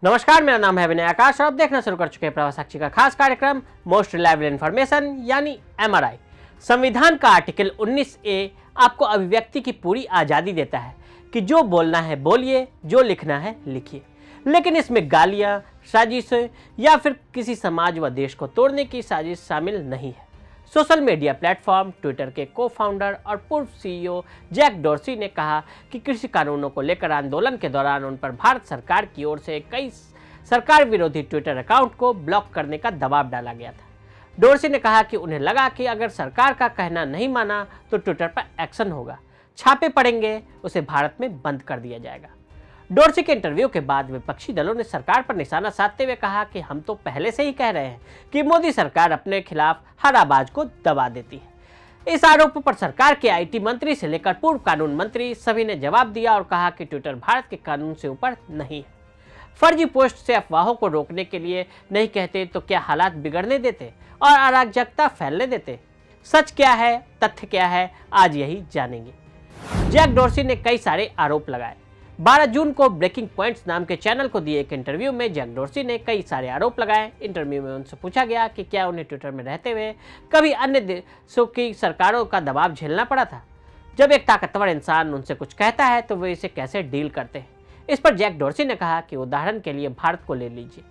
नमस्कार, मेरा नाम है विनय आकाश और आप देखना शुरू कर चुके हैं प्रवाह साक्षी का खास कार्यक्रम मोस्ट रिलायबल इन्फॉर्मेशन यानी एमआरआई। संविधान का आर्टिकल 19A आपको अभिव्यक्ति की पूरी आज़ादी देता है कि जो बोलना है बोलिए, जो लिखना है लिखिए, लेकिन इसमें गालियां, साजिशें या फिर किसी समाज व देश को तोड़ने की साजिश शामिल नहीं है। सोशल मीडिया प्लेटफॉर्म ट्विटर के को फाउंडर और पूर्व सीईओ जैक डॉर्सी ने कहा कि कृषि कानूनों को लेकर आंदोलन के दौरान उन पर भारत सरकार की ओर से कई सरकार विरोधी ट्विटर अकाउंट को ब्लॉक करने का दबाव डाला गया था। डॉर्सी ने कहा कि उन्हें लगा कि अगर सरकार का कहना नहीं माना तो ट्विटर पर एक्शन होगा, छापे पड़ेंगे, उसे भारत में बंद कर दिया जाएगा। डॉर्सी के इंटरव्यू के बाद विपक्षी दलों ने सरकार पर निशाना साधते हुए कहा कि हम तो पहले से ही कह रहे हैं कि मोदी सरकार अपने खिलाफ हर आवाज को दबा देती है। इस आरोप पर सरकार के आईटी मंत्री से लेकर पूर्व कानून मंत्री सभी ने जवाब दिया और कहा कि ट्विटर भारत के कानून से ऊपर नहीं है। फर्जी पोस्ट से अफवाहों को रोकने के लिए नहीं कहते तो क्या हालात बिगड़ने देते और अराजकता फैलने देते? सच क्या है, तथ्य क्या है, आज यही जानेंगे। जैक डॉर्सी ने कई सारे आरोप लगाए। 12 जून को ब्रेकिंग पॉइंट्स नाम के चैनल को दिए एक इंटरव्यू में जैक डॉर्सी ने कई सारे आरोप लगाए। इंटरव्यू में उनसे पूछा गया कि क्या उन्हें ट्विटर में रहते हुए कभी अन्य देशों की सरकारों का दबाव झेलना पड़ा था। जब एक ताकतवर इंसान उनसे कुछ कहता है तो वे इसे कैसे डील करते हैं। इस पर जैक डॉर्सी ने कहा कि उदाहरण के लिए भारत को ले लीजिए।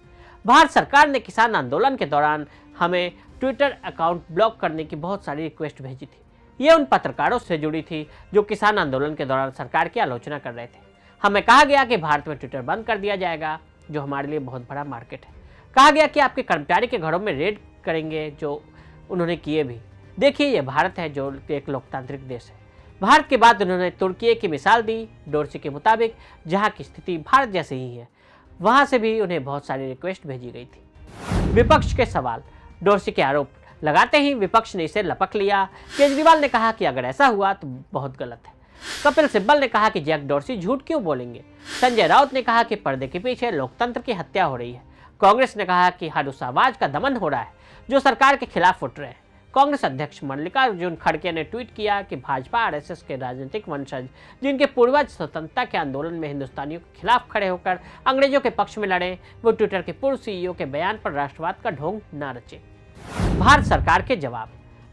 भारत सरकार ने किसान आंदोलन के दौरान हमें ट्विटर अकाउंट ब्लॉक करने की बहुत सारी रिक्वेस्ट भेजी थी। ये उन पत्रकारों से जुड़ी थी जो किसान आंदोलन के दौरान सरकार की आलोचना कर रहे थे। हमें कहा गया कि भारत में ट्विटर बंद कर दिया जाएगा, जो हमारे लिए बहुत बड़ा मार्केट है। कहा गया कि आपके कर्मचारी के घरों में रेड करेंगे, जो उन्होंने किए भी। देखिए, यह भारत है जो एक लोकतांत्रिक देश है। भारत के बाद उन्होंने तुर्की की मिसाल दी। डॉर्सी के मुताबिक जहां की स्थिति भारत जैसे ही है, वहां से भी उन्हें बहुत सारी रिक्वेस्ट भेजी गई थी। विपक्ष के सवाल। डॉर्सी के आरोप लगाते ही विपक्ष ने इसे लपक लिया। केजरीवाल ने कहा कि अगर ऐसा हुआ तो बहुत गलत है। कपिल सिब्बल ने कहा कि जैक डॉर्सी झूठ क्यों बोलेंगे। संजय राउत ने कहा कि पर्दे के पीछे लोकतंत्र की हत्या हो रही है। कांग्रेस ने कहा कि हर उस आवाज का दमन हो रहा है जो सरकार के खिलाफ उठ रहे हैं। कांग्रेस अध्यक्ष मल्लिकार्जुन खड़गे ने ट्वीट किया कि भाजपा आरएसएस के राजनीतिक वंशज, जिनके पूर्वज स्वतंत्रता के आंदोलन में हिंदुस्तानियों के खिलाफ खड़े होकर अंग्रेजों के पक्ष में लड़े, वो ट्विटर के पूर्व सीईओ के बयान पर राष्ट्रवाद का ढोंग न रचे। भारत सरकार के जवाब।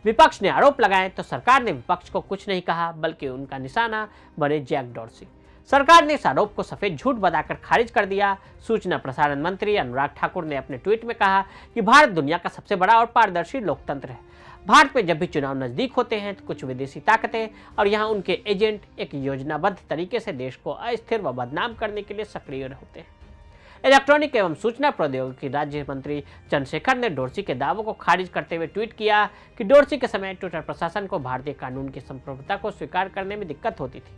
विपक्ष ने आरोप लगाए तो सरकार ने विपक्ष को कुछ नहीं कहा, बल्कि उनका निशाना बने जैक डॉर्सी। सरकार ने इस आरोप को सफेद झूठ बताकर खारिज कर दिया। सूचना प्रसारण मंत्री अनुराग ठाकुर ने अपने ट्वीट में कहा कि भारत दुनिया का सबसे बड़ा और पारदर्शी लोकतंत्र है। भारत में जब भी चुनाव नजदीक होते हैं तो कुछ विदेशी ताकतें और यहाँ उनके एजेंट एक योजनाबद्ध तरीके से देश को अस्थिर व बदनाम करने के लिए सक्रिय होते हैं। इलेक्ट्रॉनिक एवं सूचना प्रौद्योगिकी राज्य मंत्री चंद्रशेखर ने डॉर्सी के दावों को खारिज करते हुए ट्वीट किया कि डॉर्सी के समय ट्विटर प्रशासन को भारतीय कानून की संप्रभुता को स्वीकार करने में दिक्कत होती थी।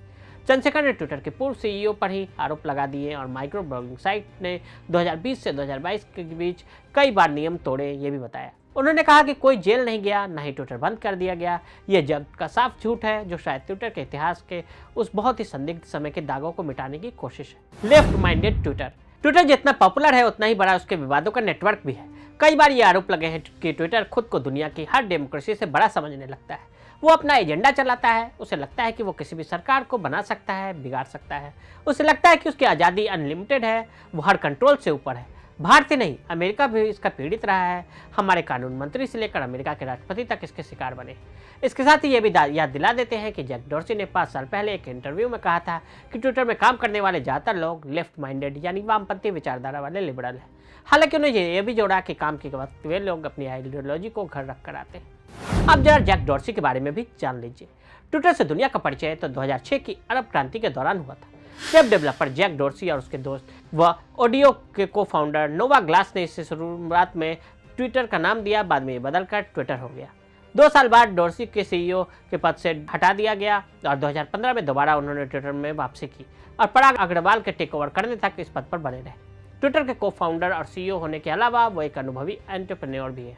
चंद्रशेखर ने ट्विटर के पूर्व सीईओ पर ही आरोप लगा दिए और माइक्रो ब्लॉगिंग साइट ने 2020 से 2022 के बीच कई बार नियम तोड़े, ये भी बताया। उन्होंने कहा कि कोई जेल नहीं गया, न ही ट्विटर बंद कर दिया गया। ये जग का साफ झूठ है जो शायद ट्विटर के इतिहास के उस बहुत ही संदिग्ध समय के दागों को मिटाने की कोशिश है। लेफ्ट माइंडेड ट्विटर जितना पॉपुलर है उतना ही बड़ा उसके विवादों का नेटवर्क भी है। कई बार ये आरोप लगे हैं कि ट्विटर खुद को दुनिया की हर डेमोक्रेसी से बड़ा समझने लगता है। वो अपना एजेंडा चलाता है। उसे लगता है कि वो किसी भी सरकार को बना सकता है, बिगाड़ सकता है। उसे लगता है कि उसकी आज़ादी अनलिमिटेड है, वो हर कंट्रोल से ऊपर है। भारत ही नहीं, अमेरिका भी इसका पीड़ित रहा है। हमारे कानून मंत्री से लेकर अमेरिका के राष्ट्रपति तक इसके शिकार बने। इसके साथ ही ये भी याद दिला देते हैं कि जैक डॉर्सी ने 5 साल पहले एक इंटरव्यू में कहा था कि ट्विटर में काम करने वाले ज़्यादातर लोग लेफ्ट माइंडेड यानी वामपंथी विचारधारा वाले लिबरल हैं। हालांकि उन्हें यह भी जोड़ा कि काम के वक्त वे लोग अपनी आइडियोलॉजी को घर रख कर आते हैं। अब जरा जैक डॉर्सी के बारे में भी जान लीजिए। ट्विटर से दुनिया का परिचय तो 2006 की अरब क्रांति के दौरान हुआ था। वेब डेवलपर जैक डॉर्सी और उसके दोस्त व ऑडियो के को फाउंडर नोवा ग्लास ने इसे शुरुआत में ट्विटर का नाम दिया, बाद में ये बदलकर ट्विटर हो गया। 2 साल बाद डॉर्सी के सीईओ के पद से हटा दिया गया और 2015 में दोबारा उन्होंने ट्विटर में वापसी की और पराग अग्रवाल के टेक ओवर करने तक इस पद पर बने रहे। ट्विटर के को फाउंडर और सीईओ होने के अलावा वो एक अनुभवी एंटरप्रेन्योर भी है।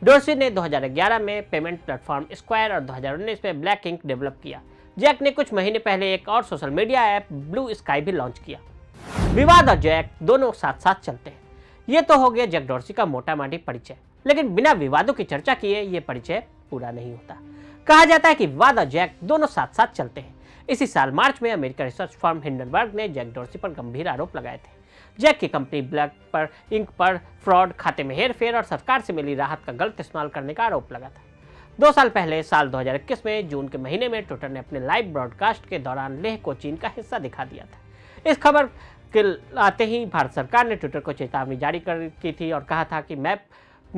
डॉर्सी ने 2011 में पेमेंट प्लेटफॉर्म स्क्वायर और 2019 में ब्लैक इंक डेवलप किया। जैक ने कुछ महीने पहले एक और social media app blue sky भी लॉन्च किया। विवाद और जैक दोनों साथ साथ चलते हैं। ये तो हो गया जैक डॉर्सी का मोटा माटी परिचय, लेकिन बिना विवादों की चर्चा किए ये परिचय पूरा नहीं होता। कहा जाता है कि विवाद और जैक दोनों साथ साथ चलते हैं। इसी साल मार्च में अमेरिका रिसर्च फर्म हिंडनबर्ग ने जैक डॉर्सी पर गंभीर आरोप लगाए थे। जैक की कंपनी ब्लैक पर इंक पर फ्रॉड, खाते में हेरफेर और सरकार से मिली राहत का गलत इस्तेमाल करने का आरोप लगा था। 2 साल पहले साल 2021 में जून के महीने में ट्विटर ने अपने लाइव ब्रॉडकास्ट के दौरान लेह को चीन का हिस्सा दिखा दिया था। इस खबर के आते ही भारत सरकार ने ट्विटर को चेतावनी जारी की थी और कहा था कि मैप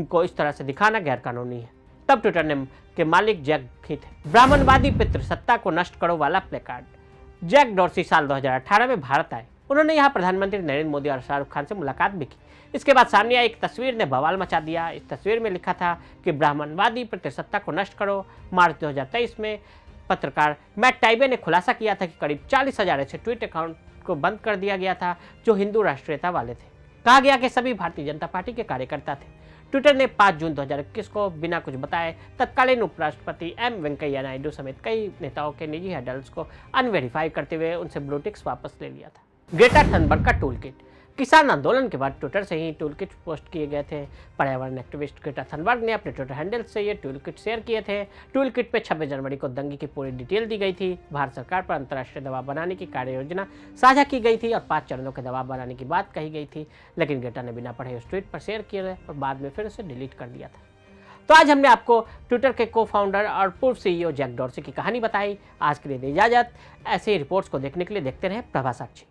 को इस तरह से दिखाना गैरकानूनी है। तब ट्विटर के मालिक जैक ही थे। ब्राह्मणवादी पितृसत्ता को नष्ट करो वाला प्लेकार्ड। जैक डॉर्सी साल 2018 में भारत आए। उन्होंने यहाँ प्रधानमंत्री नरेंद्र मोदी और शाहरुख खान से मुलाकात भी की। इसके बाद सामने आई एक तस्वीर ने बवाल मचा दिया। इस तस्वीर में लिखा था कि ब्राह्मणवादी पितृसत्ता को नष्ट करो। मार्च 2023 में पत्रकार मैट टाइबे ने खुलासा किया था कि करीब 40,000 ऐसे ट्वीट अकाउंट को बंद कर दिया गया था जो हिंदू राष्ट्रीयता वाले थे। कहा गया कि सभी भारतीय जनता पार्टी के कार्यकर्ता थे। ट्विटर ने 5 जून 2021 को बिना कुछ बताए तत्कालीन उपराष्ट्रपति एम वेंकैया नायडू समेत कई नेताओं के निजी हैंडल्स को अनवेरीफाई करते हुए उनसे ब्लू टिक्स वापस ले लिया था। ग्रेटा थनबर्ग का टूल किट। किसान आंदोलन के बाद ट्विटर से ही टूल किट पोस्ट किए गए थे। पर्यावरण एक्टिविस्ट ग्रेटा थनबर्ग ने अपने ट्विटर हैंडल से ये टूल किट शेयर किए थे। टूल किट पे 26 जनवरी को दंगे की पूरी डिटेल दी गई थी। भारत सरकार पर अंतर्राष्ट्रीय दबाव बनाने की कार्य योजना साझा की गई थी और 5 चरणों के दबाव बनाने की बात कही गई थी, लेकिन ग्रेटा ने बिना पढ़े उस ट्वीट पर शेयर किए और बाद में फिर उसे डिलीट कर दिया था। तो आज हमने आपको ट्विटर के को फाउंडर और पूर्व सीईओ जैक डॉर्सी की कहानी बताई। आज के लिए दी इजाजत। ऐसे ही रिपोर्ट्स को देखने के लिए देखते रहें प्रभा साक्षी।